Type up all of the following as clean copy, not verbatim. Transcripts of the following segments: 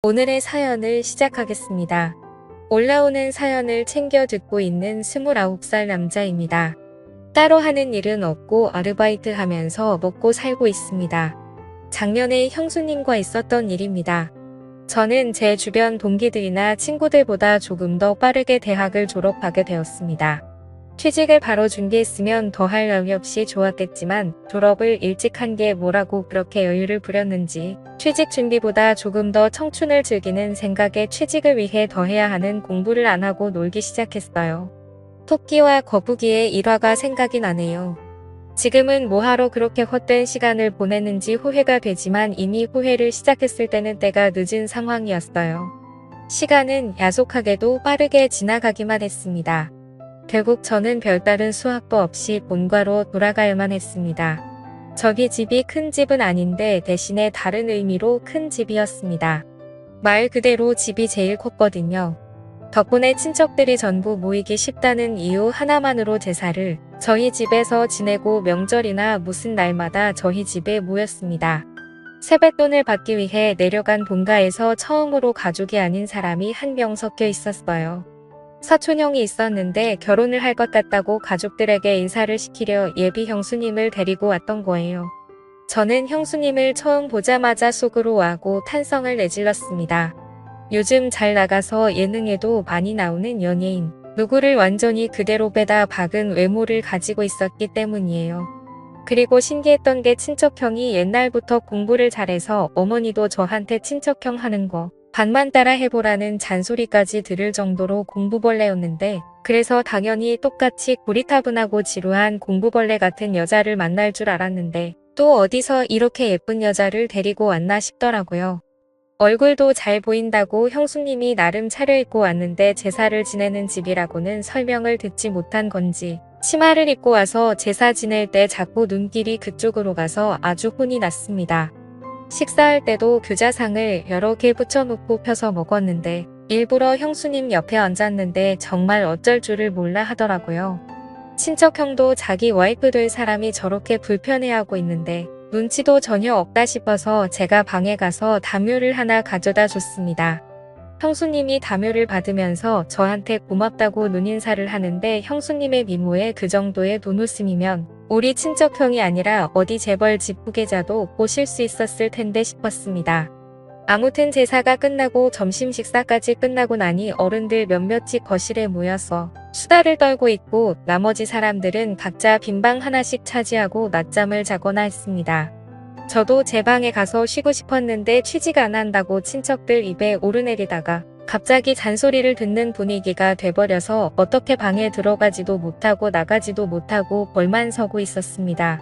오늘의 사연을 시작하겠습니다. 올라오는 사연을 챙겨 듣고 있는 29살 남자입니다. 따로 하는 일은 없고 아르바이트 하면서 먹고 살고 있습니다. 작년에 형수님과 있었던 일입니다. 저는 제 주변 동기들이나 친구들보다 조금 더 빠르게 대학을 졸업하게 되었습니다. 취직을 바로 준비했으면 더할 나위 없이 좋았겠지만 졸업을 일찍 한 게 뭐라고 그렇게 여유를 부렸는지 취직 준비보다 조금 더 청춘을 즐기는 생각에 취직을 위해 더 해야 하는 공부를 안 하고 놀기 시작했어요. 토끼와 거북이의 일화가 생각이 나네요. 지금은 뭐하러 그렇게 헛된 시간을 보냈는지 후회가 되지만 이미 후회를 시작했을 때는 때가 늦은 상황이었어요. 시간은 야속하게도 빠르게 지나가기만 했습니다. 결국 저는 별다른 수학도 없이 본가로 돌아가야만 했습니다. 저희 집이 큰 집은 아닌데 대신에 다른 의미로 큰 집이었습니다. 말 그대로 집이 제일 컸거든요. 덕분에 친척들이 전부 모이기 쉽다는 이유 하나만으로 제사를 저희 집에서 지내고 명절이나 무슨 날마다 저희 집에 모였습니다. 세뱃돈을 받기 위해 내려간 본가에서 처음으로 가족이 아닌 사람이 한 명 섞여 있었어요. 사촌형이 있었는데 결혼을 할 것 같다고 가족들에게 인사를 시키려 예비 형수님을 데리고 왔던 거예요. 저는 형수님을 처음 보자마자 속으로 와고 탄성을 내질렀습니다. 요즘 잘 나가서 예능에도 많이 나오는 연예인, 누구를 완전히 그대로 빼다 박은 외모를 가지고 있었기 때문이에요. 그리고 신기했던 게 친척형이 옛날부터 공부를 잘해서 어머니도 저한테 친척형 하는 거 반만 따라 해보라는 잔소리까지 들을 정도로 공부벌레였는데 그래서 당연히 똑같이 고리타분하고 지루한 공부벌레 같은 여자를 만날 줄 알았는데 또 어디서 이렇게 예쁜 여자를 데리고 왔나 싶더라고요. 얼굴도 잘 보인다고 형수님이 나름 차려입고 왔는데 제사를 지내는 집이라고는 설명을 듣지 못한 건지 치마를 입고 와서 제사 지낼 때 자꾸 눈길이 그쪽으로 가서 아주 혼이 났습니다. 식사할 때도 교자상을 여러 개 붙여놓고 펴서 먹었는데 일부러 형수님 옆에 앉았는데 정말 어쩔 줄을 몰라 하더라고요. 친척형도 자기 와이프 될 사람이 저렇게 불편해하고 있는데 눈치도 전혀 없다 싶어서 제가 방에 가서 담요를 하나 가져다 줬습니다. 형수님이 담요를 받으면서 저한테 고맙다고 눈인사를 하는데 형수님의 미모에 그 정도의 돈웃음이면 우리 친척형이 아니라 어디 재벌 집 후계자도 보실 수 있었을 텐데 싶었습니다. 아무튼 제사가 끝나고 점심 식사까지 끝나고 나니 어른들 몇몇이 거실에 모여서 수다를 떨고 있고 나머지 사람들은 각자 빈방 하나씩 차지하고 낮잠을 자거나 했습니다. 저도 제 방에 가서 쉬고 싶었는데 취직 안 한다고 친척들 입에 오르내리다가 갑자기 잔소리를 듣는 분위기가 돼버려서 어떻게 방에 들어가지도 못하고 나가지도 못하고 벌만 서고 있었습니다.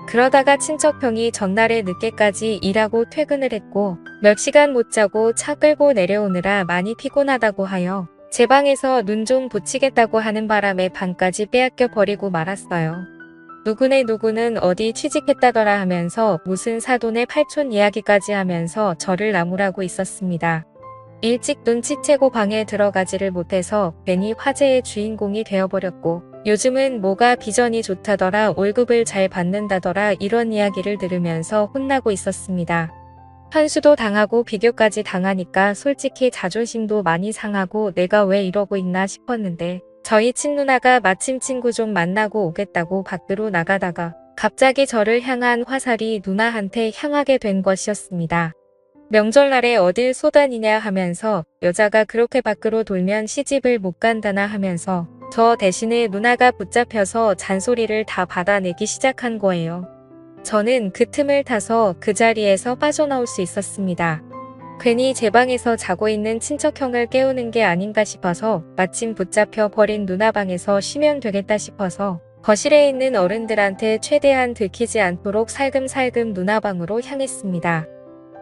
그러다가 친척형이 전날에 늦게까지 일하고 퇴근을 했고 몇 시간 못 자고 차 끌고 내려오느라 많이 피곤하다고 하여 제 방에서 눈 좀 붙이겠다고 하는 바람에 방까지 빼앗겨 버리고 말았어요. 누구네 누구는 어디 취직했다더라 하면서 무슨 사돈의 팔촌 이야기까지 하면서 저를 나무라고 있었습니다. 일찍 눈치채고 방에 들어가지를 못해서 괜히 화제의 주인공이 되어버렸고 요즘은 뭐가 비전이 좋다더라 월급을 잘 받는다더라 이런 이야기를 들으면서 혼나고 있었습니다. 현수도 당하고 비교까지 당하니까 솔직히 자존심도 많이 상하고 내가 왜 이러고 있나 싶었는데 저희 친누나가 마침 친구 좀 만나고 오겠다고 밖으로 나가다가 갑자기 저를 향한 화살이 누나한테 향하게 된 것이었습니다. 명절날에 어딜 쏘다니냐 하면서 여자가 그렇게 밖으로 돌면 시집을 못 간다나 하면서 저 대신에 누나가 붙잡혀서 잔소리를 다 받아내기 시작한 거예요. 저는 그 틈을 타서 그 자리에서 빠져나올 수 있었습니다. 괜히 제 방에서 자고 있는 친척형을 깨우는 게 아닌가 싶어서 마침 붙잡혀 버린 누나 방에서 쉬면 되겠다 싶어서 거실에 있는 어른들한테 최대한 들키지 않도록 살금살금 누나 방으로 향했습니다.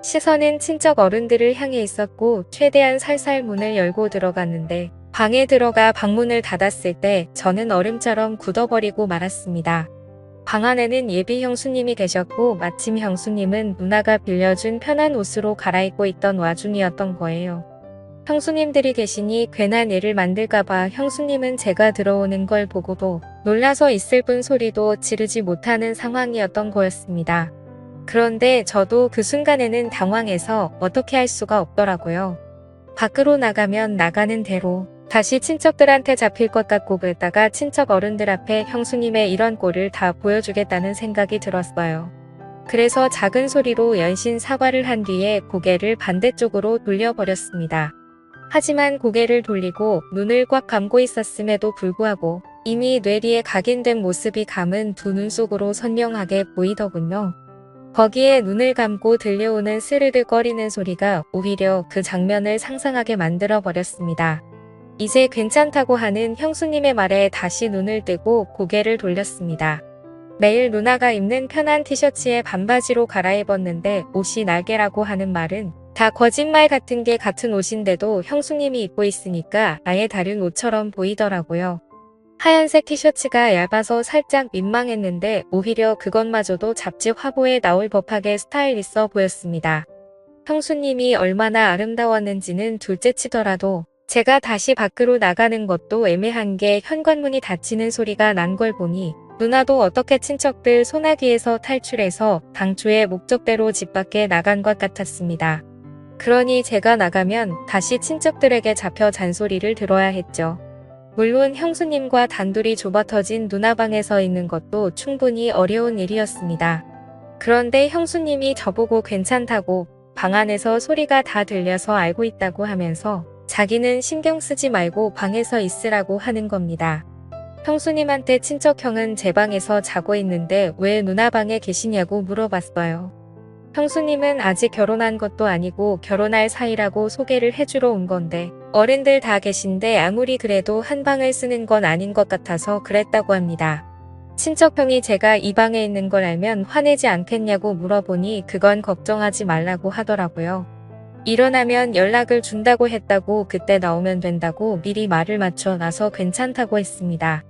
시선은 친척 어른들을 향해 있었고 최대한 살살 문을 열고 들어갔는데 방에 들어가 방문을 닫았을 때 저는 얼음처럼 굳어버리고 말았습니다. 방 안에는 예비 형수님이 계셨고 마침 형수님은 누나가 빌려준 편한 옷으로 갈아입고 있던 와중이었던 거예요. 형수님들이 계시니 괜한 일을 만들까봐 형수님은 제가 들어오는 걸 보고도 놀라서 있을 뿐 소리도 지르지 못하는 상황이었던 거였습니다. 그런데 저도 그 순간에는 당황해서 어떻게 할 수가 없더라고요. 밖으로 나가면 나가는 대로 다시 친척들한테 잡힐 것 같고 그러다가 친척 어른들 앞에 형수님의 이런 꼴을 다 보여주겠다는 생각이 들었어요. 그래서 작은 소리로 연신 사과를 한 뒤에 고개를 반대쪽으로 돌려버렸습니다. 하지만 고개를 돌리고 눈을 꽉 감고 있었음에도 불구하고 이미 뇌리에 각인된 모습이 감은 두 눈 속으로 선명하게 보이더군요. 거기에 눈을 감고 들려오는 스르륵거리는 소리가 오히려 그 장면을 상상하게 만들어 버렸습니다. 이제 괜찮다고 하는 형수님의 말에 다시 눈을 뜨고 고개를 돌렸습니다. 매일 누나가 입는 편한 티셔츠에 반바지로 갈아입었는데 옷이 날개라고 하는 말은 다 거짓말 같은 게 같은 옷인데도 형수님이 입고 있으니까 아예 다른 옷처럼 보이더라고요. 하얀색 티셔츠가 얇아서 살짝 민망했는데 오히려 그것마저도 잡지 화보에 나올 법하게 스타일 있어 보였습니다. 형수님이 얼마나 아름다웠는지는 둘째치더라도 제가 다시 밖으로 나가는 것도 애매한 게 현관문이 닫히는 소리가 난 걸 보니 누나도 어떻게 친척들 소나기에서 탈출해서 당초의 목적대로 집 밖에 나간 것 같았습니다. 그러니 제가 나가면 다시 친척들에게 잡혀 잔소리를 들어야 했죠. 물론 형수님과 단둘이 좁아터진 누나 방에 서 있는 것도 충분히 어려운 일이었습니다. 그런데 형수님이 저보고 괜찮다고 방 안에서 소리가 다 들려서 알고 있다고 하면서 자기는 신경 쓰지 말고 방에서 있으라고 하는 겁니다. 형수님한테 친척형은 제 방에서 자고 있는데 왜 누나 방에 계시냐고 물어봤어요. 형수님은 아직 결혼한 것도 아니고 결혼할 사이라고 소개를 해주러 온 건데 어른들 다 계신데 아무리 그래도 한 방을 쓰는 건 아닌 것 같아서 그랬다고 합니다. 친척형이 제가 이 방에 있는 걸 알면 화내지 않겠냐고 물어보니 그건 걱정하지 말라고 하더라고요. 일어나면 연락을 준다고 했다고 그때 나오면 된다고 미리 말을 맞춰놔서 괜찮다고 했습니다.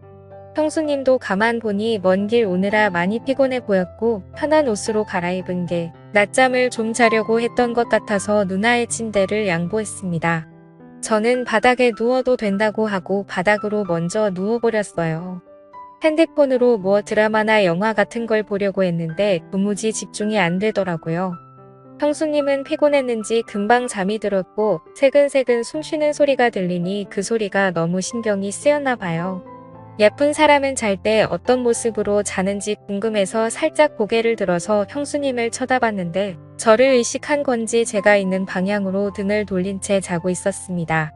형수님도 가만 보니 먼 길 오느라 많이 피곤해 보였고 편한 옷으로 갈아입은 게 낮잠을 좀 자려고 했던 것 같아서 누나의 침대를 양보했습니다. 저는 바닥에 누워도 된다고 하고 바닥으로 먼저 누워버렸어요. 핸드폰으로 뭐 드라마나 영화 같은 걸 보려고 했는데 도무지 집중이 안 되더라고요. 형수님은 피곤했는지 금방 잠이 들었고 새근새근 숨쉬는 소리가 들리니 그 소리가 너무 신경이 쓰였나 봐요. 예쁜 사람은 잘 때 어떤 모습으로 자는지 궁금해서 살짝 고개를 들어서 형수님을 쳐다봤는데 저를 의식한 건지 제가 있는 방향으로 등을 돌린 채 자고 있었습니다.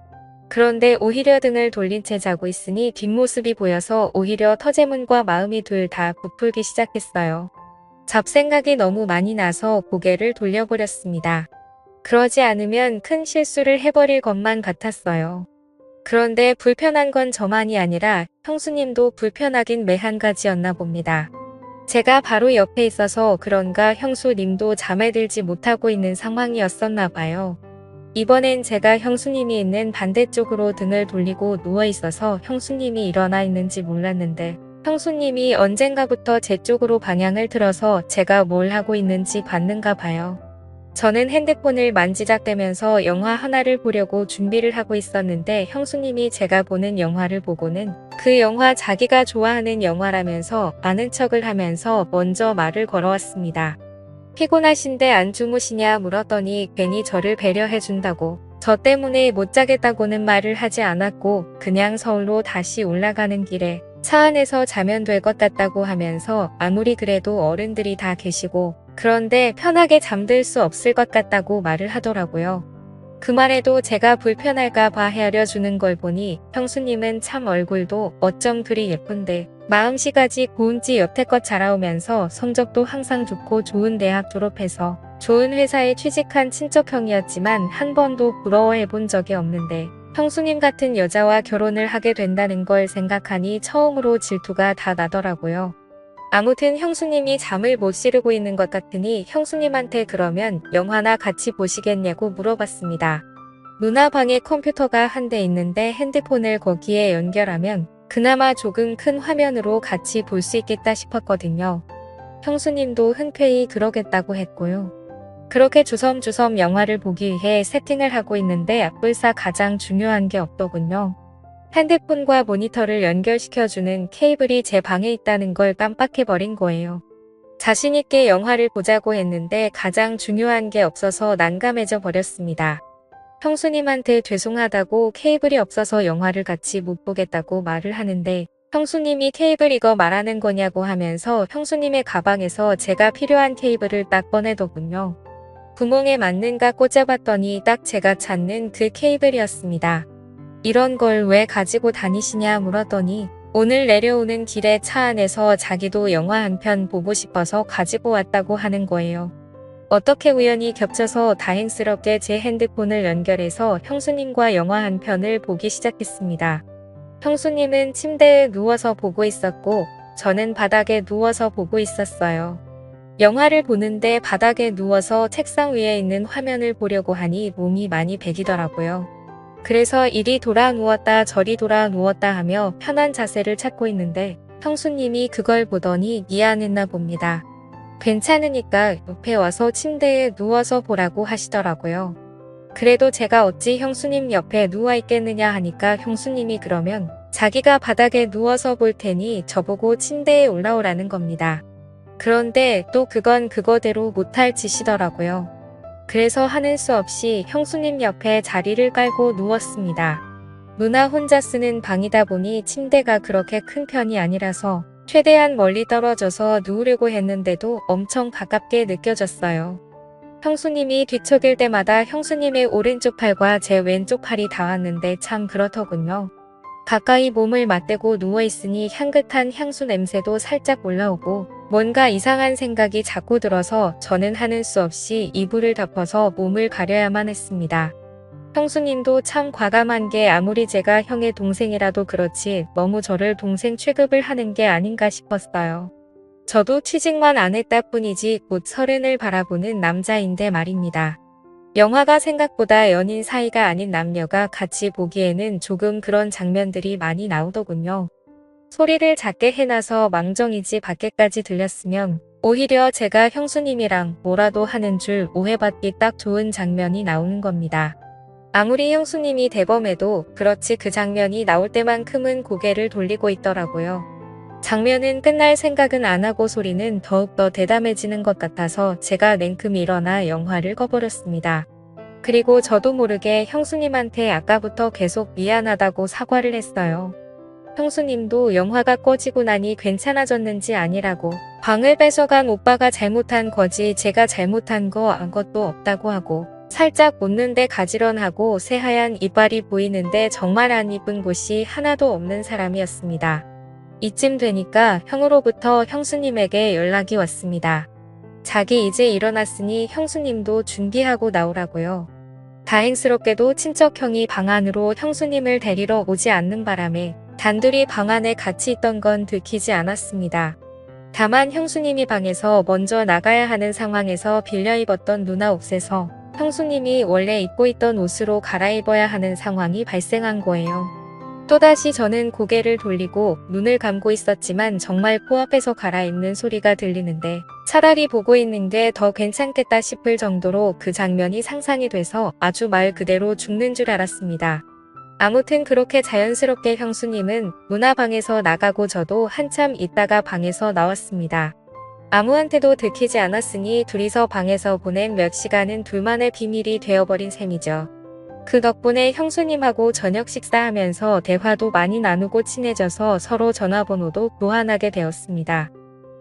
그런데 오히려 등을 돌린 채 자고 있으니 뒷모습이 보여서 오히려 터제문과 마음이 둘 다 부풀기 시작했어요. 잡생각이 너무 많이 나서 고개를 돌려버렸습니다. 그러지 않으면 큰 실수를 해버릴 것만 같았어요. 그런데 불편한 건 저만이 아니라 형수님도 불편하긴 매한 가지였나 봅니다. 제가 바로 옆에 있어서 그런가 형수님도 잠에 들지 못하고 있는 상황이었었나 봐요. 이번엔 제가 형수님이 있는 반대쪽으로 등을 돌리고 누워 있어서 형수님이 일어나 있는지 몰랐는데 형수님이 언젠가부터 제 쪽으로 방향을 틀어서 제가 뭘 하고 있는지 봤는가 봐요. 저는 핸드폰을 만지작대면서 영화 하나를 보려고 준비를 하고 있었는데 형수님이 제가 보는 영화를 보고는 그 영화 자기가 좋아하는 영화라면서 아는 척을 하면서 먼저 말을 걸어왔습니다. 피곤하신데 안 주무시냐 물었더니 괜히 저를 배려해준다고 저 때문에 못 자겠다고는 말을 하지 않았고 그냥 서울로 다시 올라가는 길에 차 안에서 자면 될 것 같다고 하면서 아무리 그래도 어른들이 다 계시고 그런데 편하게 잠들 수 없을 것 같다고 말을 하더라고요. 그 말에도 제가 불편할까 봐 헤아려 주는 걸 보니 형수님은 참 얼굴도 어쩜 그리 예쁜데 마음씨까지 고운지 여태껏 자라오면서 성적도 항상 좋고 좋은 대학 졸업해서 좋은 회사에 취직한 친척형이었지만 한 번도 부러워해 본 적이 없는데 형수님 같은 여자와 결혼을 하게 된다는 걸 생각하니 처음으로 질투가 다 나더라고요. 아무튼 형수님이 잠을 못 이루고 있는 것 같으니 형수님한테 그러면 영화나 같이 보시겠냐고 물어봤습니다. 누나 방에 컴퓨터가 한 대 있는데 핸드폰을 거기에 연결하면 그나마 조금 큰 화면으로 같이 볼 수 있겠다 싶었거든요. 형수님도 흔쾌히 그러겠다고 했고요. 그렇게 주섬주섬 영화를 보기 위해 세팅을 하고 있는데 앞불사 가장 중요한 게 없더군요. 핸드폰과 모니터를 연결시켜주는 케이블이 제 방에 있다는 걸 깜빡해버린 거예요. 자신있게 영화를 보자고 했는데 가장 중요한 게 없어서 난감해져 버렸습니다. 형수님한테 죄송하다고 케이블이 없어서 영화를 같이 못 보겠다고 말을 하는데 형수님이 케이블 이거 말하는 거냐고 하면서 형수님의 가방에서 제가 필요한 케이블을 딱 꺼내더군요. 구멍에 맞는가 꽂아봤더니 딱 제가 찾는 그 케이블이었습니다. 이런 걸 왜 가지고 다니시냐 물었더니 오늘 내려오는 길에 차 안에서 자기도 영화 한 편 보고 싶어서 가지고 왔다고 하는 거예요. 어떻게 우연히 겹쳐서 다행스럽게 제 핸드폰을 연결해서 형수님과 영화 한 편을 보기 시작했습니다. 형수님은 침대에 누워서 보고 있었고 저는 바닥에 누워서 보고 있었어요. 영화를 보는데 바닥에 누워서 책상 위에 있는 화면을 보려고 하니 몸이 많이 베기더라고요. 그래서 이리 돌아 누웠다 저리 돌아 누웠다 하며 편한 자세를 찾고 있는데 형수님이 그걸 보더니 미안했나 봅니다. 괜찮으니까 옆에 와서 침대에 누워서 보라고 하시더라고요. 그래도 제가 어찌 형수님 옆에 누워 있겠느냐 하니까 형수님이 그러면 자기가 바닥에 누워서 볼 테니 저보고 침대에 올라오라는 겁니다. 그런데 또 그건 그거대로 못할 짓이더라고요. 그래서 하는 수 없이 형수님 옆에 자리를 깔고 누웠습니다. 누나 혼자 쓰는 방이다 보니 침대가 그렇게 큰 편이 아니라서 최대한 멀리 떨어져서 누우려고 했는데도 엄청 가깝게 느껴졌어요. 형수님이 뒤척일 때마다 형수님의 오른쪽 팔과 제 왼쪽 팔이 닿았는데 참 그렇더군요. 가까이 몸을 맞대고 누워있으니 향긋한 향수 냄새도 살짝 올라오고 뭔가 이상한 생각이 자꾸 들어서 저는 하는 수 없이 이불을 덮어서 몸을 가려야만 했습니다. 형수님도 참 과감한 게 아무리 제가 형의 동생이라도 그렇지 너무 저를 동생 취급을 하는 게 아닌가 싶었어요. 저도 취직만 안 했다 뿐이지 곧 30을 바라보는 남자인데 말입니다. 영화가 생각보다 연인 사이가 아닌 남녀가 같이 보기에는 조금 그런 장면들이 많이 나오더군요. 소리를 작게 해놔서 망정이지 밖에까지 들렸으면 오히려 제가 형수님이랑 뭐라도 하는 줄 오해받기 딱 좋은 장면이 나오는 겁니다. 아무리 형수님이 대범해도 그렇지 그 장면이 나올 때만큼은 고개를 돌리고 있더라고요. 장면은 끝날 생각은 안 하고 소리는 더욱더 대담해지는 것 같아서 제가 냉큼 일어나 영화를 꺼버렸습니다. 그리고 저도 모르게 형수님한테 아까부터 계속 미안하다고 사과를 했어요. 형수님도 영화가 꺼지고 나니 괜찮아졌는지 아니라고 방을 뺏어간 오빠가 잘못한 거지 제가 잘못한 거 아무것도 없다고 하고 살짝 웃는데 가지런하고 새하얀 이빨이 보이는데 정말 안 이쁜 곳이 하나도 없는 사람이었습니다. 이쯤 되니까 형으로부터 형수님에게 연락이 왔습니다. 자기 이제 일어났으니 형수님도 준비하고 나오라고요. 다행스럽게도 친척형이 방 안으로 형수님을 데리러 오지 않는 바람에 단둘이 방 안에 같이 있던 건 들키지 않았습니다. 다만 형수님이 방에서 먼저 나가야 하는 상황에서 빌려 입었던 누나 옷에서 형수님이 원래 입고 있던 옷으로 갈아입어야 하는 상황이 발생한 거예요. 또다시 저는 고개를 돌리고 눈을 감고 있었지만 정말 코앞에서 갈아입는 소리가 들리는데 차라리 보고 있는 게 더 괜찮겠다 싶을 정도로 그 장면이 상상이 돼서 아주 말 그대로 죽는 줄 알았습니다. 아무튼 그렇게 자연스럽게 형수님은 누나 방에서 나가고 저도 한참 있다가 방에서 나왔습니다. 아무한테도 들키지 않았으니 둘이서 방에서 보낸 몇 시간은 둘만의 비밀이 되어버린 셈이죠. 그 덕분에 형수님하고 저녁 식사하면서 대화도 많이 나누고 친해져서 서로 전화번호도 교환하게 되었습니다.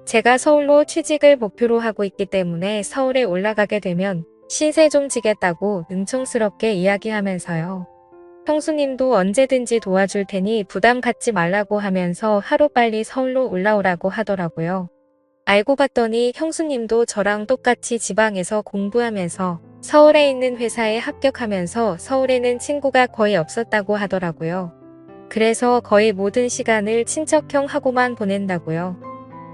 제가 서울로 취직을 목표로 하고 있기 때문에 서울에 올라가게 되면 신세 좀 지겠다고 능청스럽게 이야기하면서요. 형수님도 언제든지 도와줄 테니 부담 갖지 말라고 하면서 하루빨리 서울로 올라오라고 하더라고요. 알고 봤더니 형수님도 저랑 똑같이 지방에서 공부하면서 서울에 있는 회사에 합격하면서 서울에는 친구가 거의 없었다고 하더라고요. 그래서 거의 모든 시간을 친척형하고만 보낸다고요.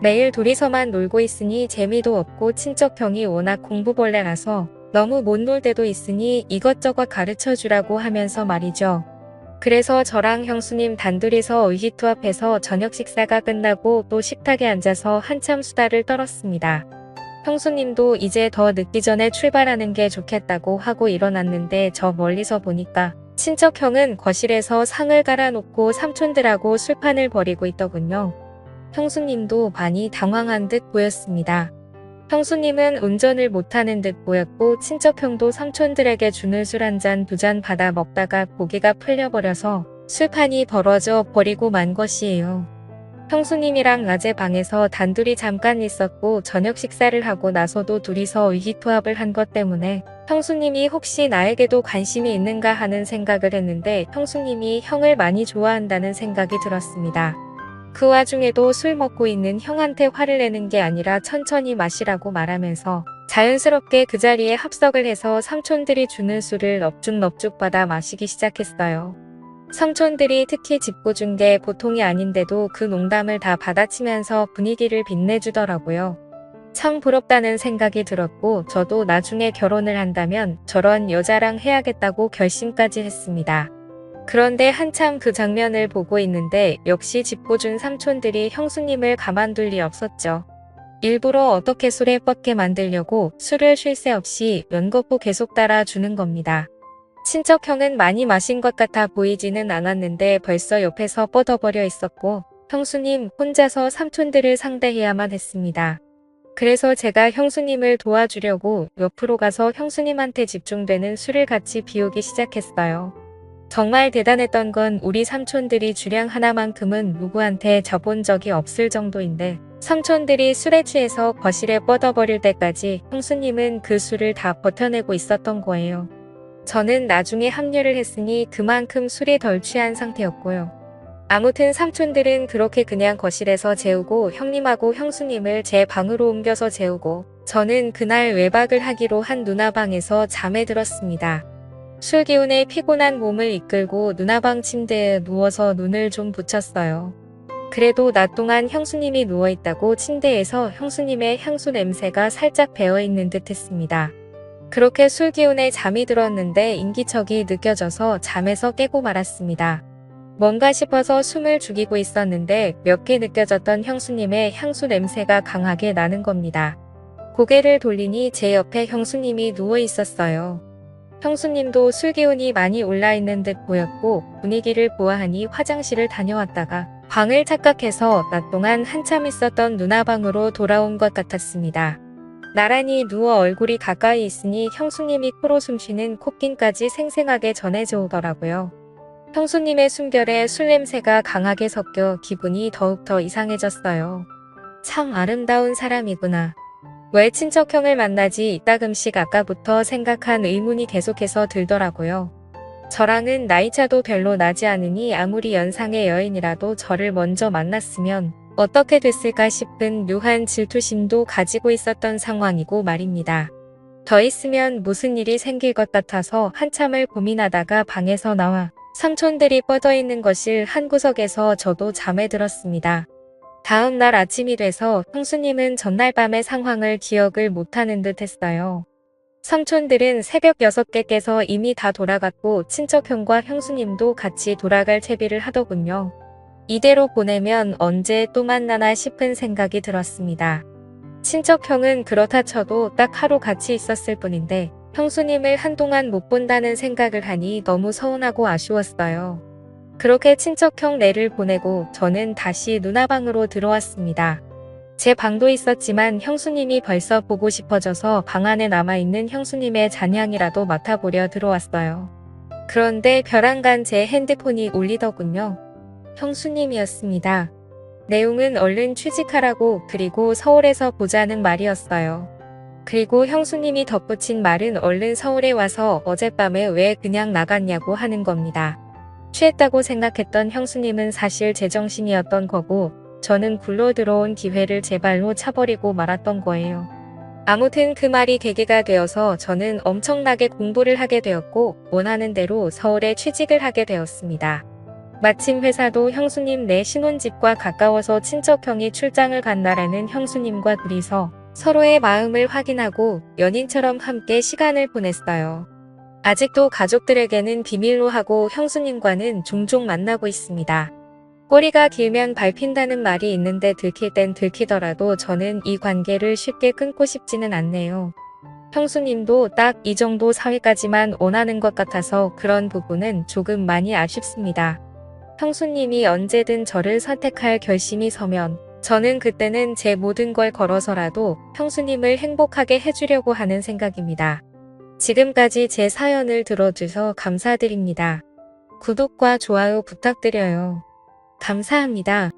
매일 둘이서만 놀고 있으니 재미도 없고 친척형이 워낙 공부벌레라서 너무 못 놀 때도 있으니 이것저것 가르쳐주라고 하면서 말이죠. 그래서 저랑 형수님 단둘이서 의기투합해서 저녁 식사가 끝나고 또 식탁에 앉아서 한참 수다를 떨었습니다. 형수님도 이제 더 늦기 전에 출발하는 게 좋겠다고 하고 일어났는데 저 멀리서 보니까 친척형은 거실에서 상을 갈아놓고 삼촌들하고 술판을 벌이고 있더군요. 형수님도 많이 당황한 듯 보였습니다. 형수님은 운전을 못하는 듯 보였고 친척형도 삼촌들에게 주는 술 한 잔 두 잔 받아 먹다가 고개가 풀려버려서 술판이 벌어져 버리고 만 것이에요. 형수님이랑 낮에 방에서 단둘이 잠깐 있었고 저녁 식사를 하고 나서도 둘이서 의기투합을 한 것 때문에 형수님이 혹시 나에게도 관심이 있는가 하는 생각을 했는데 형수님이 형을 많이 좋아한다는 생각이 들었습니다. 그 와중에도 술 먹고 있는 형한테 화를 내는 게 아니라 천천히 마시라고 말하면서 자연스럽게 그 자리에 합석을 해서 삼촌들이 주는 술을 넙죽넙죽 받아 마시기 시작했어요. 삼촌들이 특히 짚고준 게 보통이 아닌데도 그 농담을 다 받아치면서 분위기를 빛내주더라고요. 참 부럽다는 생각이 들었고 저도 나중에 결혼을 한다면 저런 여자랑 해야겠다고 결심까지 했습니다. 그런데 한참 그 장면을 보고 있는데 역시 짚고준 삼촌들이 형수님을 가만둘 리 없었죠. 일부러 어떻게 술에 뻗게 만들려고 술을 쉴 새 없이 연거푸 계속 따라주는 겁니다. 친척형은 많이 마신 것 같아 보이지는 않았는데 벌써 옆에서 뻗어버려 있었고 형수님 혼자서 삼촌들을 상대해야만 했습니다. 그래서 제가 형수님을 도와주려고 옆으로 가서 형수님한테 집중되는 술을 같이 비우기 시작했어요. 정말 대단했던 건 우리 삼촌들이 주량 하나만큼은 누구한테 져본 적이 없을 정도인데 삼촌들이 술에 취해서 거실에 뻗어버릴 때까지 형수님은 그 술을 다 버텨내고 있었던 거예요. 저는 나중에 합류를 했으니 그만큼 술이 덜 취한 상태였고요. 아무튼 삼촌들은 그렇게 그냥 거실에서 재우고 형님하고 형수님을 제 방으로 옮겨서 재우고 저는 그날 외박을 하기로 한 누나방에서 잠에 들었습니다. 술 기운에 피곤한 몸을 이끌고 누나방 침대에 누워서 눈을 좀 붙였어요. 그래도 낮 동안 형수님이 누워있다고 침대에서 형수님의 향수 냄새가 살짝 배어있는 듯 했습니다. 그렇게 술 기운에 잠이 들었는데 인기척이 느껴져서 잠에서 깨고 말았습니다. 뭔가 싶어서 숨을 죽이고 있었는데 몇 개 느껴졌던 형수님의 향수 냄새가 강하게 나는 겁니다. 고개를 돌리니 제 옆에 형수님이 누워 있었어요. 형수님도 술 기운이 많이 올라있는 듯 보였고 분위기를 보아하니 화장실을 다녀왔다가 방을 착각해서 낮 동안 한참 있었던 누나 방으로 돌아온 것 같았습니다. 나란히 누워 얼굴이 가까이 있으니 형수님이 코로 숨쉬는 콧김까지 생생하게 전해져 오더라고요. 형수님의 숨결에 술 냄새가 강하게 섞여 기분이 더욱더 이상해졌어요. 참 아름다운 사람이구나. 왜 친척형을 만나지 이따금씩 아까부터 생각한 의문이 계속해서 들더라고요. 저랑은 나이차도 별로 나지 않으니 아무리 연상의 여인이라도 저를 먼저 만났으면 어떻게 됐을까 싶은 묘한 질투심도 가지고 있었던 상황이고 말입니다. 더 있으면 무슨 일이 생길 것 같아서 한참을 고민하다가 방에서 나와 삼촌들이 뻗어있는 거실 한 구석에서 저도 잠에 들었습니다. 다음 날 아침이 돼서 형수님은 전날 밤의 상황을 기억을 못하는 듯 했어요. 삼촌들은 새벽 6개 깨서 이미 다 돌아갔고 친척형과 형수님도 같이 돌아갈 채비를 하더군요. 이대로 보내면 언제 또 만나나 싶은 생각이 들었습니다. 친척형은 그렇다 쳐도 딱 하루 같이 있었을 뿐인데 형수님을 한동안 못 본다는 생각을 하니 너무 서운하고 아쉬웠어요. 그렇게 친척형 내를 보내고 저는 다시 누나방으로 들어왔습니다. 제 방도 있었지만 형수님이 벌써 보고 싶어져서 방 안에 남아있는 형수님의 잔향이라도 맡아보려 들어왔어요. 그런데 벼랑간 제 핸드폰이 울리더군요. 형수님이었습니다. 내용은 얼른 취직하라고 그리고 서울에서 보자는 말이었어요. 그리고 형수님이 덧붙인 말은 얼른 서울에 와서 어젯밤에 왜 그냥 나갔냐고 하는 겁니다. 취했다고 생각했던 형수님은 사실 제정신이었던 거고 저는 굴러 들어온 기회를 제 발로 차버리고 말았던 거예요. 아무튼 그 말이 계기가 되어서 저는 엄청나게 공부를 하게 되었고 원하는 대로 서울에 취직을 하게 되었습니다. 마침 회사도 형수님 내 신혼집과 가까워서 친척형이 출장을 간다라는 형수님과 둘이서 서로의 마음을 확인하고 연인처럼 함께 시간을 보냈어요. 아직도 가족들에게는 비밀로 하고 형수님과는 종종 만나고 있습니다. 꼬리가 길면 밟힌다는 말이 있는데 들킬 땐 들키더라도 저는 이 관계를 쉽게 끊고 싶지는 않네요. 형수님도 딱 이 정도 사회까지만 원하는 것 같아서 그런 부분은 조금 많이 아쉽습니다. 형수님이 언제든 저를 선택할 결심이 서면 저는 그때는 제 모든 걸 걸어서라도 형수님을 행복하게 해주려고 하는 생각입니다. 지금까지 제 사연을 들어주셔서 감사드립니다. 구독과 좋아요 부탁드려요. 감사합니다.